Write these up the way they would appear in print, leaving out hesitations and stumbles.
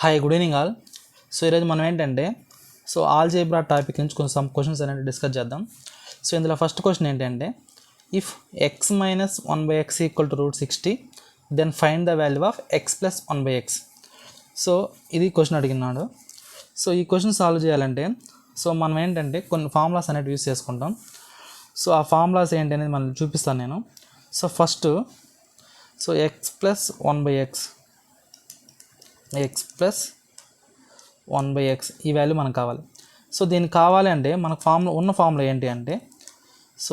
Hi, good evening all. So ఈరోజు మనం ఏంటంటే ఆల్జీబ్రా టాపిక్ నుంచి కొంచెం సమ్ క్వశ్చన్స్ అనేవి డిస్కస్ చేద్దాం. సో ఇందులో ఫస్ట్ క్వశ్చన్ ఏంటంటే, if X minus 1/x equal to √60 then find the value of x plus 1/x. So ఇది క్వశ్చన్ అడిగినాడు. సో ఈ క్వశ్చన్ సాల్వ్ చేయాలంటే మనం ఏంటంటే కొన్ని ఫార్ములాస్ అనేవి యూస్ చేసుకుంటాం. సో ఆ ఫార్ములాస్ ఏంటి అనేది మనం చూపిస్తాను నేను. So first X plus 1/x ఈ వాల్యూ మనకు కావాలి. సో దీనికి కావాలి అంటే మనకు ఫార్ములా ఏంటి అంటే a²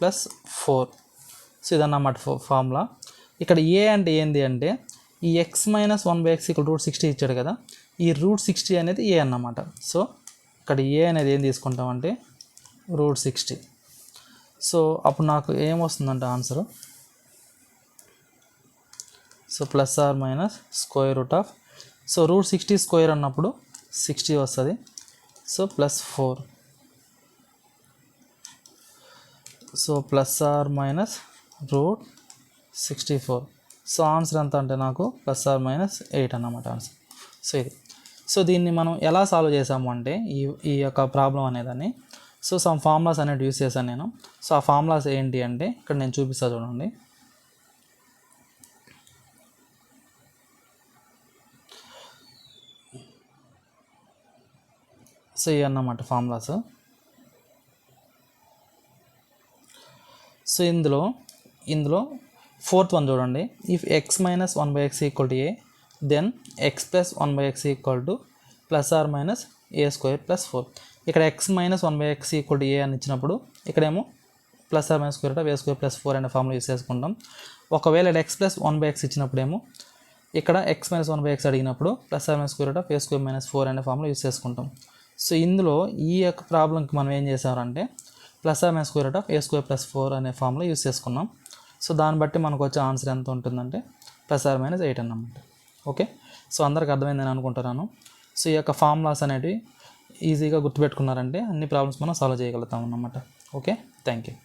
+ 4. సో ఇదన్నమాట ఫార్ములా. ఇక్కడ ఏ అంటే ఏంది అంటే ఈ ఎక్స్ మైనస్ 1/x ఇక్కడ √60 ఇచ్చాడు కదా, ఈ √60 అనేది ఏ అన్నమాట. సో ఇక్కడ ఏ అనేది ఏం తీసుకుంటామంటే √60. సో అప్పుడు నాకు ఏమొస్తుందంటే ఆన్సరు +or - సో √60² అన్నప్పుడు 60 వస్తుంది. So +4. So +or - √64. So answer ఎంత అంటే నాకు +or - 8 అన్నమాట ఆన్సర్. సో ఇది. సో దీన్ని మనం ఎలా సాల్వ్ చేసాము అంటే ఈ యొక్క ప్రాబ్లం అనేదాన్ని సమ్ ఫార్ములాస్ అనేవి యూస్ చేశాను నేను. సో ఆ ఫార్ములాస్ ఏంటి అంటే ఇక్కడ నేను చూపిస్తాను చూడండి. సో ఇవి అన్నమాట ఫార్ములాస్. సో ఇందులో ఫోర్త్ వన్ చూడండి. If X minus 1/x equal to A then X plus 1/x equal to +or - a² + 4. ఇక్కడ X minus 1/x equal to A అని ఇచ్చినప్పుడు ఇక్కడేమో +or - a² + 4 అనే ఫార్ములా యూస్ చేసుకుంటాం. ఒకవేళ ఎక్స్ ప్లస్ 1/x ఇచ్చినప్పుడేమో ఇక్కడ ఎక్స్ మైనస్ 1/x అడిగినప్పుడు +or - a² - 4 అనే ఫార్ములా యూస్ చేసుకుంటాం. సో ఇందులో ఈ యొక్క ప్రాబ్లంకి మనం ఏం చేసామంటే +or - a² + 4 అనే ఫార్ములా యూస్ చేసుకున్నాం. సో దాన్ని బట్టి మనకు వచ్చే ఆన్సర్ ఎంత ఉంటుందంటే +or - 8 అన్నమాట. ఓకే, సో అందరికి అర్థమైందని అనుకుంటున్నాను. సో ఈ యొక్క ఫార్ములాస్ అనేవి ఈజీగా గుర్తుపెట్టుకున్నారంటే అన్ని ప్రాబ్లమ్స్ మనం సాల్వ్ చేయగలుగుతాం అన్నమాట. Okay, thank you.